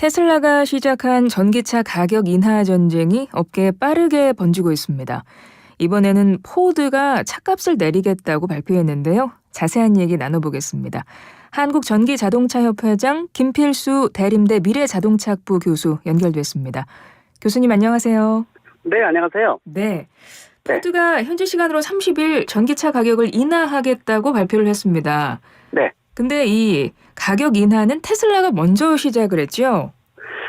테슬라가 시작한 전기차 가격 인하 전쟁이 업계에 빠르게 번지고 있습니다. 이번에는 포드가 차값을 내리겠다고 발표했는데요. 자세한 얘기 나눠보겠습니다. 한국전기자동차협회장 김필수 대림대 미래자동차학부 교수 연결됐습니다. 교수님 안녕하세요. 네, 안녕하세요. 네. 포드가 현지 시간으로 30일 전기차 가격을 인하하겠다고 발표를 했습니다. 네. 근데 이 가격 인하는 테슬라가 먼저 시작을 했죠?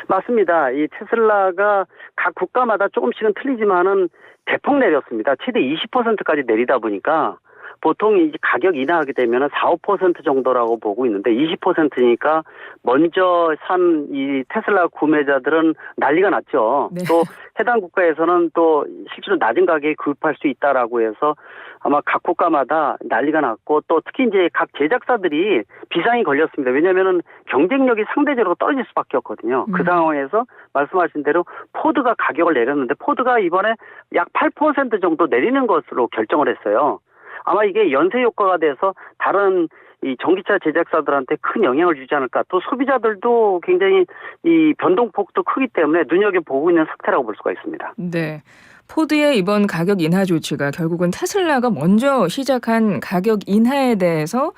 맞습니다. 이 테슬라가 각 국가마다 조금씩은 틀리지만은 대폭 내렸습니다. 최대 20%까지 내리다 보니까 보통 이제 가격 인하하게 되면은 4~5% 정도라고 보고 있는데 20%니까 먼저 산 이 테슬라 구매자들은 난리가 났죠. 네. 또 해당 국가에서는 또 실제로 낮은 가격에 구입할 수 있다라고 해서 아마 각 국가마다 난리가 났고 또 특히 이제 각 제작사들이 비상이 걸렸습니다. 왜냐하면은 경쟁력이 상대적으로 떨어질 수밖에 없거든요. 그 상황에서 말씀하신 대로 포드가 가격을 내렸는데 포드가 이번에 약 8% 정도 내리는 것으로 결정을 했어요. 아마 이게 연쇄 효과가 돼서 다른 이 전기차 제작사들한테 큰 영향을 주지 않을까. 또 소비자들도 굉장히 이 변동폭도 크기 때문에 눈여겨보고 있는 상태라고 볼 수가 있습니다. 네. 포드의 이번 가격 인하 조치가 결국은 테슬라가 먼저 시작한 가격 인하에 대해서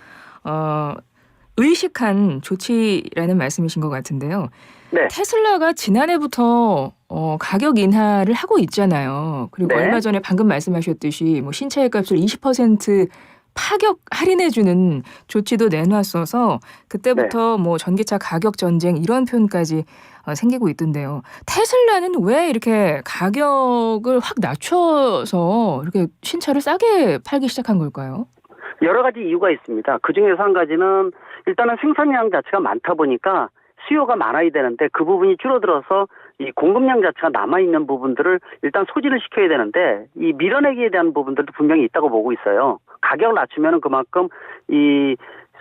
의식한 조치라는 말씀이신 것 같은데요. 네. 테슬라가 지난해부터 가격 인하를 하고 있잖아요. 그리고 네. 얼마 전에 방금 말씀하셨듯이 뭐 신차의 값을 20% 파격 할인해주는 조치도 내놨어서 그때부터 뭐 전기차 가격 전쟁 이런 표현까지 생기고 있던데요. 테슬라는 왜 이렇게 가격을 확 낮춰서 이렇게 신차를 싸게 팔기 시작한 걸까요? 여러 가지 이유가 있습니다. 그중에서 한 가지는 일단은 생산량 자체가 많다 보니까 수요가 많아야 되는데 그 부분이 줄어들어서 이 공급량 자체가 남아있는 부분들을 일단 소진을 시켜야 되는데 이 밀어내기에 대한 부분들도 분명히 있다고 보고 있어요. 가격을 낮추면 그만큼 이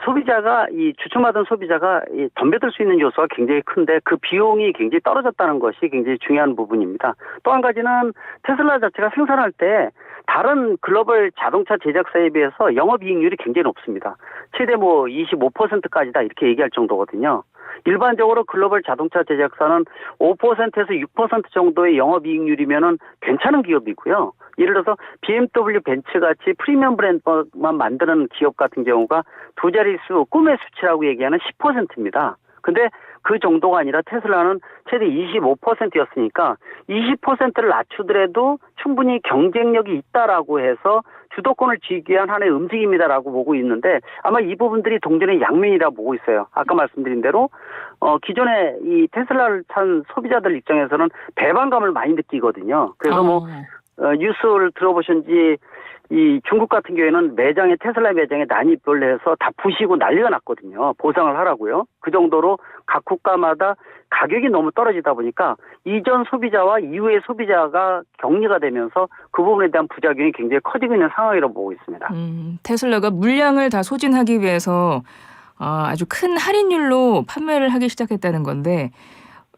소비자가 이 주춤하던 소비자가 이 덤벼들 수 있는 요소가 굉장히 큰데 그 비용이 굉장히 떨어졌다는 것이 굉장히 중요한 부분입니다. 또 한 가지는 테슬라 자체가 생산할 때 다른 글로벌 자동차 제작사에 비해서 영업이익률이 굉장히 높습니다. 최대 뭐 25%까지다 이렇게 얘기할 정도거든요. 일반적으로 글로벌 자동차 제작사는 5%에서 6% 정도의 영업이익률이면은 괜찮은 기업이고요. 예를 들어서 BMW, 벤츠같이 프리미엄 브랜드만 만드는 기업 같은 경우가 두 자릿수 꿈의 수치라고 얘기하는 10%입니다. 근데 그 정도가 아니라 테슬라는 최대 25%였으니까 20%를 낮추더라도 충분히 경쟁력이 있다라고 해서 주도권을 쥐기 위한 하나의 움직임이다라고 보고 있는데 아마 이 부분들이 동전의 양면이라고 보고 있어요. 아까 말씀드린 대로 기존에 이 테슬라를 탄 소비자들 입장에서는 배반감을 많이 느끼거든요. 그래서 뉴스를 들어보셨는지 이 중국 같은 경우에는 매장에 테슬라 매장에 난입을 해서 다 부시고 난리가 났거든요. 보상을 하라고요. 그 정도로 각 국가마다 가격이 너무 떨어지다 보니까 이전 소비자와 이후의 소비자가 격리가 되면서 그 부분에 대한 부작용이 굉장히 커지고 있는 상황이라고 보고 있습니다. 테슬라가 물량을 다 소진하기 위해서 아주 큰 할인율로 판매를 하기 시작했다는 건데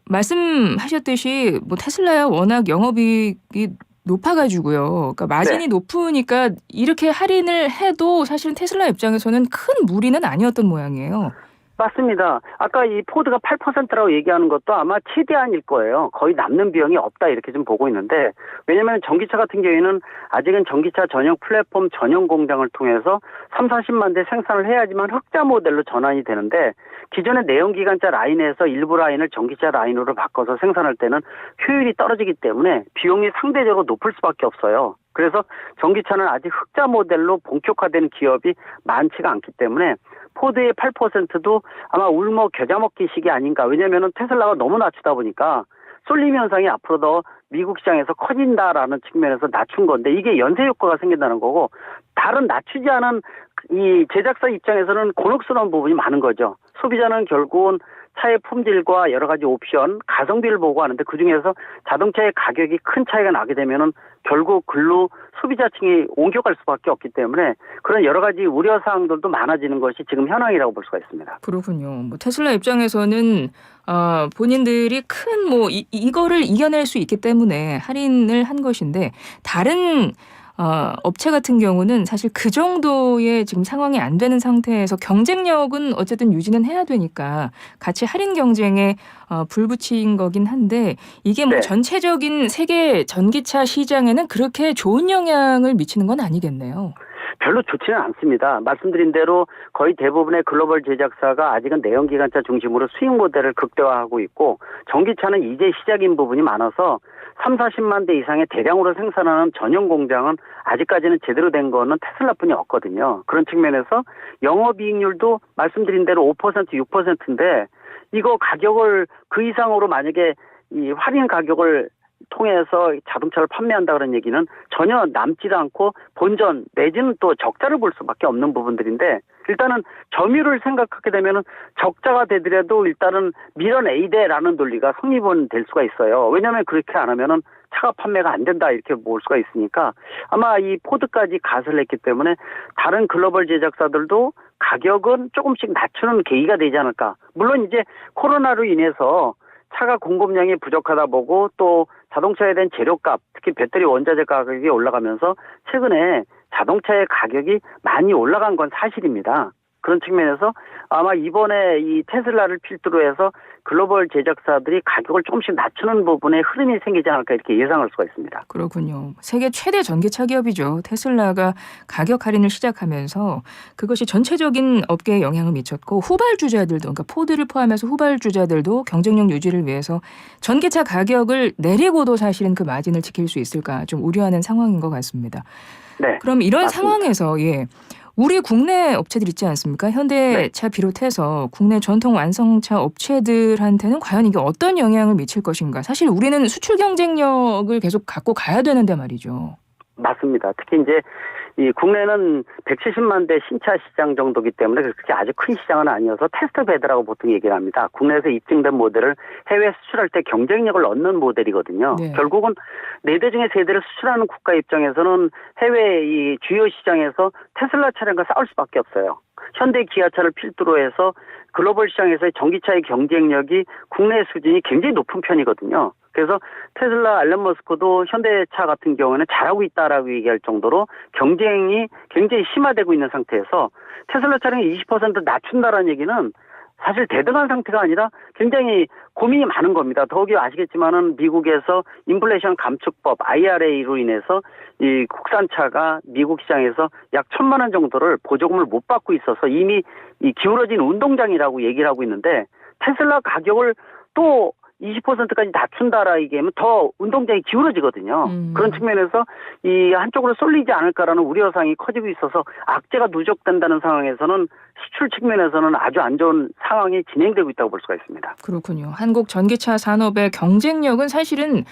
말씀하셨듯이 뭐 테슬라야 워낙 영업이익이 높아가지고요. 그러니까 마진이 높으니까 이렇게 할인을 해도 사실은 테슬라 입장에서는 큰 무리는 아니었던 모양이에요. 맞습니다. 아까 이 포드가 8%라고 얘기하는 것도 아마 최대한일 거예요. 거의 남는 비용이 없다 이렇게 좀 보고 있는데 왜냐하면 전기차 같은 경우에는 아직은 전기차 전용 플랫폼 전용 공장을 통해서 30~40만 대 생산을 해야지만 흑자 모델로 전환이 되는데 기존의 내연기관차 라인에서 일부 라인을 전기차 라인으로 바꿔서 생산할 때는 효율이 떨어지기 때문에 비용이 상대적으로 높을 수밖에 없어요. 그래서 전기차는 아직 흑자 모델로 본격화되는 기업이 많지가 않기 때문에 포드의 8%도 아마 울먹 겨자 먹기식이 아닌가. 왜냐하면 테슬라가 너무 낮추다 보니까 쏠림 현상이 앞으로 더 미국 시장에서 커진다라는 측면에서 낮춘 건데 이게 연쇄 효과가 생긴다는 거고 다른 낮추지 않은 이 제작사 입장에서는 곤혹스러운 부분이 많은 거죠. 소비자는 결국은 차의 품질과 여러 가지 옵션, 가성비를 보고 하는데 그중에서 자동차의 가격이 큰 차이가 나게 되면은 결국 글로 소비자층이 옮겨갈 수밖에 없기 때문에 그런 여러 가지 우려 사항들도 많아지는 것이 지금 현황이라고 볼 수가 있습니다. 그렇군요. 뭐 테슬라 입장에서는 본인들이 큰 뭐 이거를 이겨낼 수 있기 때문에 할인을 한 것인데 다른 업체 같은 경우는 사실 그 정도의 지금 상황이 안 되는 상태에서 경쟁력은 어쨌든 유지는 해야 되니까 같이 할인 경쟁에 불붙인 거긴 한데 이게 뭐 네. 전체적인 세계 전기차 시장에는 그렇게 좋은 영향을 미치는 건 아니겠네요. 별로 좋지는 않습니다. 말씀드린 대로 거의 대부분의 글로벌 제작사가 아직은 내연기관차 중심으로 수익 모델을 극대화하고 있고 전기차는 이제 시작인 부분이 많아서 3, 40만 대 이상의 대량으로 생산하는 전용 공장은 아직까지는 제대로 된 거는 테슬라뿐이 없거든요. 그런 측면에서 영업이익률도 말씀드린 대로 5%, 6%인데 이거 가격을 그 이상으로 만약에 이 할인 가격을 통해서 자동차를 판매한다 그런 얘기는 전혀 남지도 않고 본전 내지는 또 적자를 볼 수밖에 없는 부분들인데 일단은 점유율을 생각하게 되면은 적자가 되더라도 일단은 밀어내이대라는 논리가 성립은 될 수가 있어요. 왜냐하면 그렇게 안 하면은 차가 판매가 안 된다 이렇게 볼 수가 있으니까 아마 이 포드까지 가세를 했기 때문에 다른 글로벌 제작사들도 가격은 조금씩 낮추는 계기가 되지 않을까. 물론 이제 코로나로 인해서 차가 공급량이 부족하다 보고 또 자동차에 대한 재료값, 특히 배터리 원자재 가격이 올라가면서 최근에 자동차의 가격이 많이 올라간 건 사실입니다. 그런 측면에서 아마 이번에 이 테슬라를 필두로 해서 글로벌 제작사들이 가격을 조금씩 낮추는 부분에 흐름이 생기지 않을까 이렇게 예상할 수가 있습니다. 그렇군요. 세계 최대 전기차 기업이죠. 테슬라가 가격 할인을 시작하면서 그것이 전체적인 업계에 영향을 미쳤고 후발주자들도 그러니까 포드를 포함해서 후발주자들도 경쟁력 유지를 위해서 전기차 가격을 내리고도 사실은 그 마진을 지킬 수 있을까 좀 우려하는 상황인 것 같습니다. 네. 그럼 이런 맞습니다. 상황에서 우리 국내 업체들 있지 않습니까? 현대차 비롯해서 국내 전통 완성차 업체들한테는 과연 이게 어떤 영향을 미칠 것인가? 사실 우리는 수출 경쟁력을 계속 갖고 가야 되는데 말이죠. 맞습니다. 특히 이제 이 국내는 170만 대 신차 시장 정도기 때문에 그렇게 아주 큰 시장은 아니어서 테스트 베드라고 보통 얘기를 합니다. 국내에서 입증된 모델을 해외 수출할 때 경쟁력을 얻는 모델이거든요. 네. 결국은 4대 중에 3대를 수출하는 국가 입장에서는 해외 이 주요 시장에서 테슬라 차량과 싸울 수밖에 없어요. 현대 기아차를 필두로 해서 글로벌 시장에서의 전기차의 경쟁력이 국내 수준이 굉장히 높은 편이거든요. 그래서 테슬라 앨런 머스크도 현대차 같은 경우에는 잘하고 있다라고 얘기할 정도로 경쟁이 굉장히 심화되고 있는 상태에서 테슬라 차량이 20% 낮춘다라는 얘기는 사실 대등한 상태가 아니라 굉장히 고민이 많은 겁니다. 더욱이 아시겠지만은 미국에서 인플레이션 감축법 IRA로 인해서 이 국산차가 미국 시장에서 약 1,000만 원 정도를 보조금을 못 받고 있어서 이미 이 기울어진 운동장이라고 얘기를 하고 있는데 테슬라 가격을 또 20%까지 낮춘다라 얘기하면 더 운동장이 기울어지거든요. 그런 측면에서 이 한쪽으로 쏠리지 않을까라는 우려사항이 커지고 있어서 악재가 누적된다는 상황에서는 수출 측면에서는 아주 안 좋은 상황이 진행되고 있다고 볼 수가 있습니다. 그렇군요. 한국 전기차 산업의 경쟁력은 사실은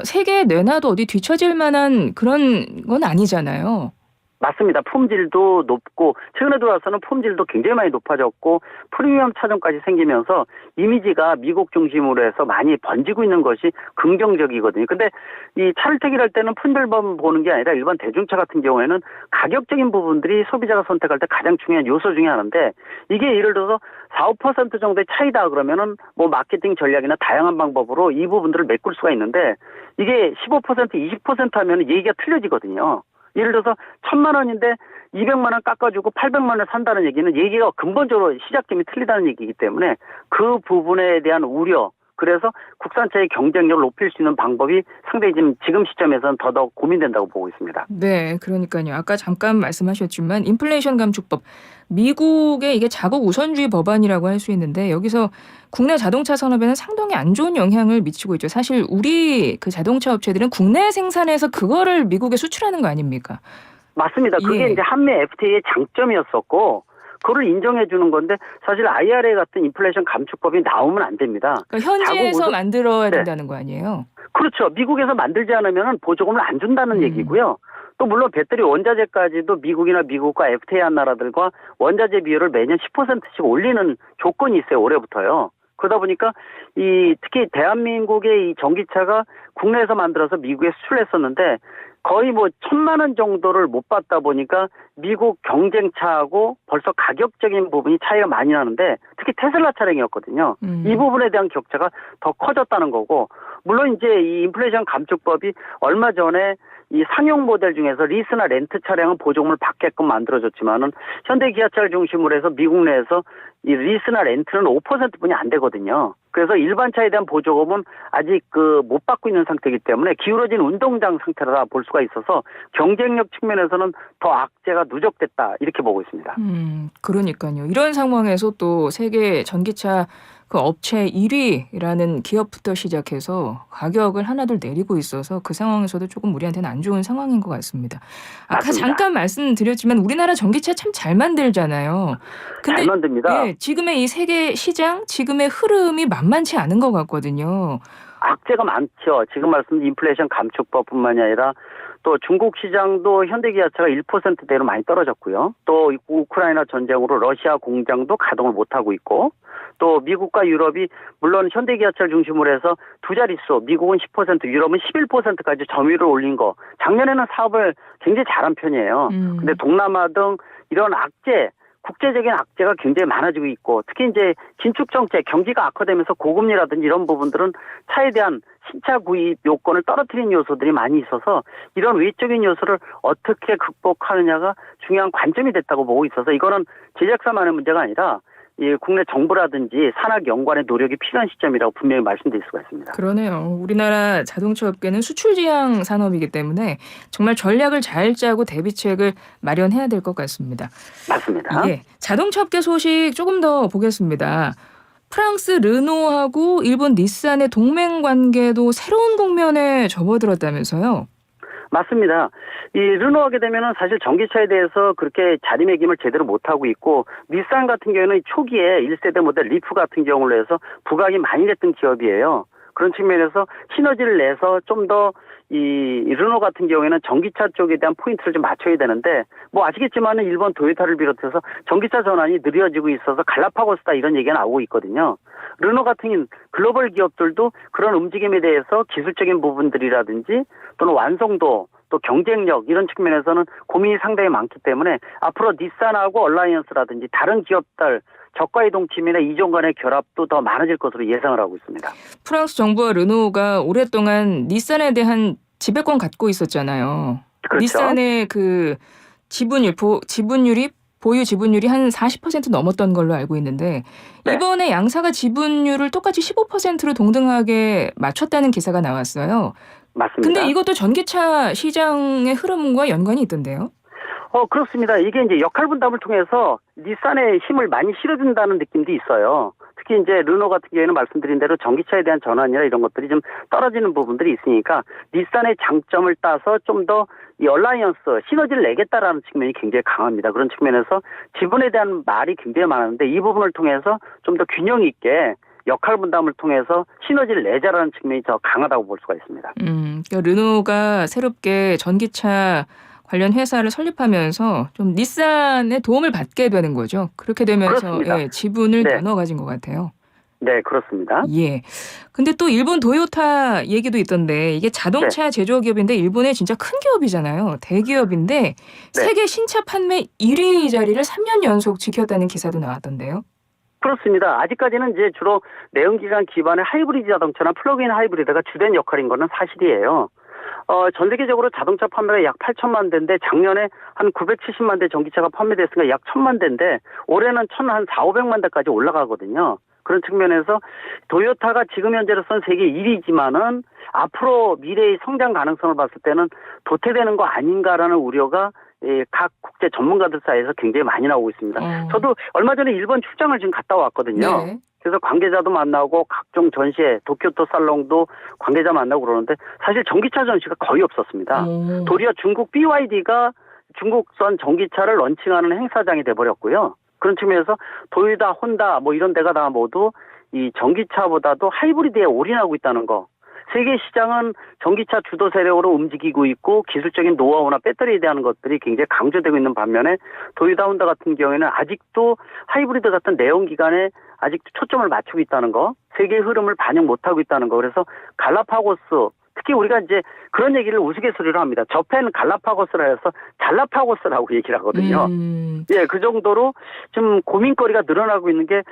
세계에 내놔도 어디 뒤처질 만한 그런 건 아니잖아요. 맞습니다. 품질도 높고 최근에 들어와서는 품질도 굉장히 많이 높아졌고 프리미엄 차종까지 생기면서 이미지가 미국 중심으로 해서 많이 번지고 있는 것이 긍정적이거든요. 근데 이 차를 택일할 때는 품질만 보는 게 아니라 일반 대중차 같은 경우에는 가격적인 부분들이 소비자가 선택할 때 가장 중요한 요소 중에 하나인데 이게 예를 들어서 4, 5% 정도의 차이다 그러면은 뭐 마케팅 전략이나 다양한 방법으로 이 부분들을 메꿀 수가 있는데 이게 15%, 20% 하면 얘기가 틀려지거든요. 예를 들어서 1,000만 원인데 200만 원 깎아주고 800만 원을 산다는 얘기는 얘기가 근본적으로 시작점이 틀리다는 얘기이기 때문에 그 부분에 대한 우려 그래서 국산차의 경쟁력을 높일 수 있는 방법이 상당히 지금 시점에서는 더더욱 고민된다고 보고 있습니다. 네, 그러니까요. 아까 잠깐 말씀하셨지만 인플레이션 감축법 미국의 이게 자국 우선주의 법안이라고 할 수 있는데 여기서 국내 자동차 산업에는 상당히 안 좋은 영향을 미치고 있죠. 사실 우리 그 자동차 업체들은 국내 생산해서 그거를 미국에 수출하는 거 아닙니까? 맞습니다. 그게 이제 한미 FTA의 장점이었었고 그걸 인정해 주는 건데 사실 IRA 같은 인플레이션 감축법이 나오면 안 됩니다. 그러니까 현지에서 만들어야 된다는 거 아니에요? 그렇죠. 미국에서 만들지 않으면 보조금을 안 준다는 얘기고요. 또 물론 배터리 원자재까지도 미국이나 미국과 FTA한 나라들과 원자재 비율을 매년 10%씩 올리는 조건이 있어요. 올해부터요. 그러다 보니까 특히 대한민국의 이 전기차가 국내에서 만들어서 미국에 수출했었는데 거의 뭐 1,000만 원 정도를 못 받다 보니까 미국 경쟁차하고 벌써 가격적인 부분이 차이가 많이 나는데 특히 테슬라 차량이었거든요. 이 부분에 대한 격차가 더 커졌다는 거고 물론 이제 이 인플레이션 감축법이 얼마 전에 이 상용 모델 중에서 리스나 렌트 차량은 보조금을 받게끔 만들어줬지만은 현대기아차를 중심으로 해서 미국 내에서 이 리스나 렌트는 5%뿐이 안 되거든요. 그래서 일반 차에 대한 보조금은 아직 못 받고 있는 상태이기 때문에 기울어진 운동장 상태라 볼 수가 있어서 경쟁력 측면에서는 더 악재가 누적됐다 이렇게 보고 있습니다. 그러니까요. 이런 상황에서 또 세계 전기차 그 업체 1위라는 기업부터 시작해서 가격을 하나둘 내리고 있어서 그 상황에서도 조금 우리한테는 안 좋은 상황인 것 같습니다. 아까 맞습니다. 잠깐 말씀드렸지만 우리나라 전기차 참 잘 만들잖아요. 근데 잘 만듭니다. 예, 지금의 이 세계 시장, 지금의 흐름이 만만치 않은 것 같거든요. 악재가 많죠. 지금 말씀드린 인플레이션 감축법뿐만이 아니라 또 중국 시장도 현대기아차가 1%대로 많이 떨어졌고요. 또 우크라이나 전쟁으로 러시아 공장도 가동을 못하고 있고 또 미국과 유럽이 물론 현대기아차를 중심으로 해서 두 자릿수, 미국은 10%, 유럽은 11%까지 점유율을 올린 거. 작년에는 사업을 굉장히 잘한 편이에요. 근데 동남아 등 이런 악재, 국제적인 악재가 굉장히 많아지고 있고 특히 이제 긴축 정책, 경기가 악화되면서 고금리라든지 이런 부분들은 차에 대한 신차 구입 요건을 떨어뜨린 요소들이 많이 있어서 이런 외적인 요소를 어떻게 극복하느냐가 중요한 관점이 됐다고 보고 있어서 이거는 제작사만의 문제가 아니라 이 국내 정부라든지 산학연구원의 노력이 필요한 시점이라고 분명히 말씀드릴 수가 있습니다. 그러네요. 우리나라 자동차 업계는 수출 지향 산업이기 때문에 정말 전략을 잘 짜고 대비책을 마련해야 될 것 같습니다. 맞습니다. 예, 자동차 업계 소식 조금 더 보겠습니다. 프랑스 르노하고 일본 닛산의 동맹 관계도 새로운 국면에 접어들었다면서요? 맞습니다. 이 르노 하게 되면은 사실 전기차에 대해서 그렇게 자리매김을 제대로 못하고 있고 닛산 같은 경우에는 초기에 1세대 모델 리프 같은 경우로 해서 부각이 많이 됐던 기업이에요. 그런 측면에서 시너지를 내서 좀 더 이 르노 같은 경우에는 전기차 쪽에 대한 포인트를 좀 맞춰야 되는데 뭐 아시겠지만은 일본 도요타를 비롯해서 전기차 전환이 느려지고 있어서 갈라파고스다 이런 얘기가 나오고 있거든요. 르노 같은 글로벌 기업들도 그런 움직임에 대해서 기술적인 부분들이라든지 또는 완성도 또 경쟁력 이런 측면에서는 고민이 상당히 많기 때문에 앞으로 닛산하고 얼라이언스라든지 다른 기업들 저가이동 팀이나 이종 간의 결합도 더 많아질 것으로 예상을 하고 있습니다. 프랑스 정부와 르노가 오랫동안 닛산에 대한 지배권 갖고 있었잖아요. 그렇죠. 닛산의 그 지분율이 보유 지분율이 한 40% 넘었던 걸로 알고 있는데 네. 이번에 양사가 지분율을 똑같이 15%로 동등하게 맞췄다는 기사가 나왔어요. 맞습니다. 근데 이것도 전기차 시장의 흐름과 연관이 있던데요? 그렇습니다. 이게 이제 역할 분담을 통해서 닛산의 힘을 많이 실어준다는 느낌도 있어요. 특히 이제 르노 같은 경우에는 말씀드린 대로 전기차에 대한 전환이나 이런 것들이 좀 떨어지는 부분들이 있으니까 닛산의 장점을 따서 좀 더 이 얼라이언스 시너지를 내겠다라는 측면이 굉장히 강합니다. 그런 측면에서 지분에 대한 말이 굉장히 많았는데 이 부분을 통해서 좀 더 균형 있게 역할 분담을 통해서 시너지를 내자라는 측면이 더 강하다고 볼 수가 있습니다. 그러니까 르노가 새롭게 전기차 관련 회사를 설립하면서 좀 닛산의 도움을 받게 되는 거죠. 그렇게 되면서 예, 지분을 네. 나눠 가진 것 같아요. 네, 그렇습니다. 예. 근데 또 일본 도요타 얘기도 있던데 이게 자동차 제조기업인데 일본의 진짜 큰 기업이잖아요. 대기업인데 세계 신차 판매 1위 자리를 3년 연속 지켰다는 기사도 나왔던데요. 그렇습니다. 아직까지는 이제 주로 내연기관 기반의 하이브리드 자동차나 플러그인 하이브리드가 주된 역할인 거는 사실이에요. 전 세계적으로 자동차 판매가 약 8천만 대인데 작년에 한 970만 대 전기차가 판매됐으니까 약 1,000만 대인데 올해는 한 4,500만 대까지 올라가거든요. 그런 측면에서 도요타가 지금 현재로서는 세계 1위지만은 앞으로 미래의 성장 가능성을 봤을 때는 도태되는 거 아닌가라는 우려가 각 국제 전문가들 사이에서 굉장히 많이 나오고 있습니다. 저도 얼마 전에 일본 출장을 지금 갔다 왔거든요. 네. 그래서 관계자도 만나고 각종 전시회, 도쿄도 살롱도 관계자 만나고 그러는데 사실 전기차 전시가 거의 없었습니다. 도리어 중국 BYD가 중국산 전기차를 런칭하는 행사장이 돼버렸고요. 그런 측면에서 도요타, 혼다 뭐 이런 데가 다 모두 이 전기차보다도 하이브리드에 올인하고 있다는 거. 세계 시장은 전기차 주도 세력으로 움직이고 있고 기술적인 노하우나 배터리에 대한 것들이 굉장히 강조되고 있는 반면에 도요타, 혼다 같은 경우에는 아직도 하이브리드 같은 내연기관에 아직도 초점을 맞추고 있다는 거. 세계의 흐름을 반영 못하고 있다는 거. 그래서 갈라파고스 특히 우리가 이제 그런 얘기를 우스갯소리로 합니다. 저펜 갈라파고스라 해서 잘라파고스라고 얘기를 하거든요. 예, 그 정도로 좀 고민거리가 늘어나고 있는 게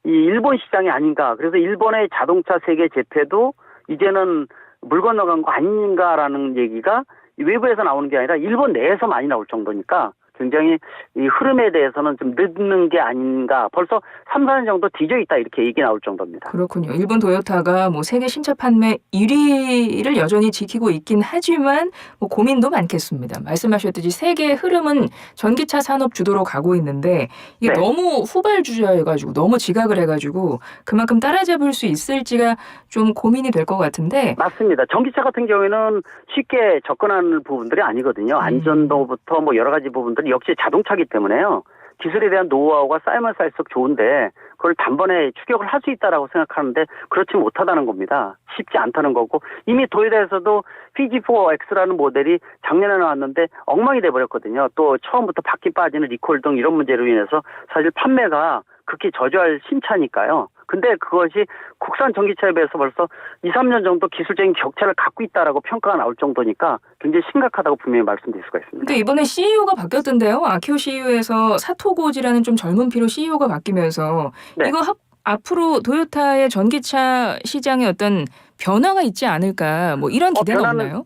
이 일본 시장이 아닌가. 그래서 일본의 자동차 세계 재패도 이제는 물 건너간 거 아닌가라는 얘기가 외부에서 나오는 게 아니라 일본 내에서 많이 나올 정도니까 굉장히 이 흐름에 대해서는 좀 늦는 게 아닌가. 벌써 3, 4년 정도 뒤져 있다 이렇게 얘기 나올 정도입니다. 그렇군요. 일본 도요타가 뭐 세계 신차 판매 1위를 여전히 지키고 있긴 하지만 뭐 고민도 많겠습니다. 말씀하셨듯이 세계의 흐름은 전기차 산업 주도로 가고 있는데 이게 네. 너무 후발주자여가지고 너무 지각을 해가지고 그만큼 따라잡을 수 있을지가 좀 고민이 될 것 같은데. 맞습니다. 전기차 같은 경우에는 쉽게 접근하는 부분들이 아니거든요. 안전도부터 뭐 여러 가지 부분들이 역시 자동차기 때문에요. 기술에 대한 노하우가 쌓이면 쌓일수록 좋은데 그걸 단번에 추격을 할 수 있다라고 생각하는데 그렇지 못하다는 겁니다. 쉽지 않다는 거고 이미 도요타에서도 PG4X라는 모델이 작년에 나왔는데 엉망이 돼버렸거든요. 또 처음부터 바퀴 빠지는 리콜 등 이런 문제로 인해서 사실 판매가 극히 저조할 신차니까요. 근데 그것이 국산 전기차에 비해서 벌써 2, 3년 정도 기술적인 격차를 갖고 있다라고 평가가 나올 정도니까 굉장히 심각하다고 분명히 말씀드릴 수가 있습니다. 근데 이번에 CEO가 바뀌었던데요. 아키오 CEO에서 사토고지라는 좀 젊은 피로 CEO가 바뀌면서 네. 이거 앞으로 도요타의 전기차 시장에 어떤 변화가 있지 않을까 뭐 이런 기대가 없나요?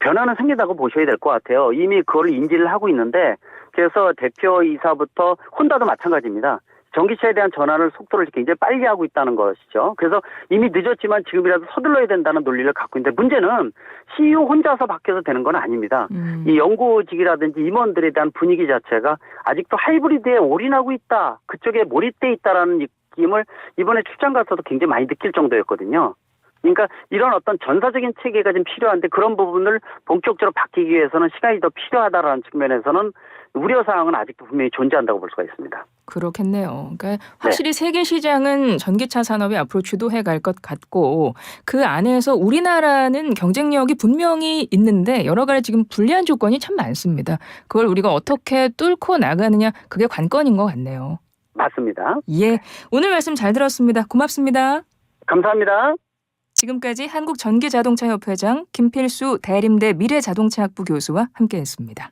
변화는 생기다고 보셔야 될 것 같아요. 이미 그걸 인지를 하고 있는데 그래서 대표이사부터 혼다도 마찬가지입니다. 전기차에 대한 전환을 속도를 굉장히 빨리 하고 있다는 것이죠. 그래서 이미 늦었지만 지금이라도 서둘러야 된다는 논리를 갖고 있는데 문제는 CEO 혼자서 바뀌어서 되는 건 아닙니다. 이 연구직이라든지 임원들에 대한 분위기 자체가 아직도 하이브리드에 올인하고 있다. 그쪽에 몰입돼 있다라는 느낌을 이번에 출장 가서도 굉장히 많이 느낄 정도였거든요. 그러니까 이런 어떤 전사적인 체계가 좀 필요한데 그런 부분을 본격적으로 바뀌기 위해서는 시간이 더 필요하다라는 측면에서는 우려사항은 아직도 분명히 존재한다고 볼 수가 있습니다. 그렇겠네요. 그러니까 확실히 세계 시장은 전기차 산업이 앞으로 주도해 갈 것 같고 그 안에서 우리나라는 경쟁력이 분명히 있는데 여러 가지 지금 불리한 조건이 참 많습니다. 그걸 우리가 어떻게 뚫고 나가느냐 그게 관건인 것 같네요. 맞습니다. 예, 오늘 말씀 잘 들었습니다. 고맙습니다. 감사합니다. 지금까지 한국전기자동차협회장 김필수 대림대 미래자동차학부 교수와 함께했습니다.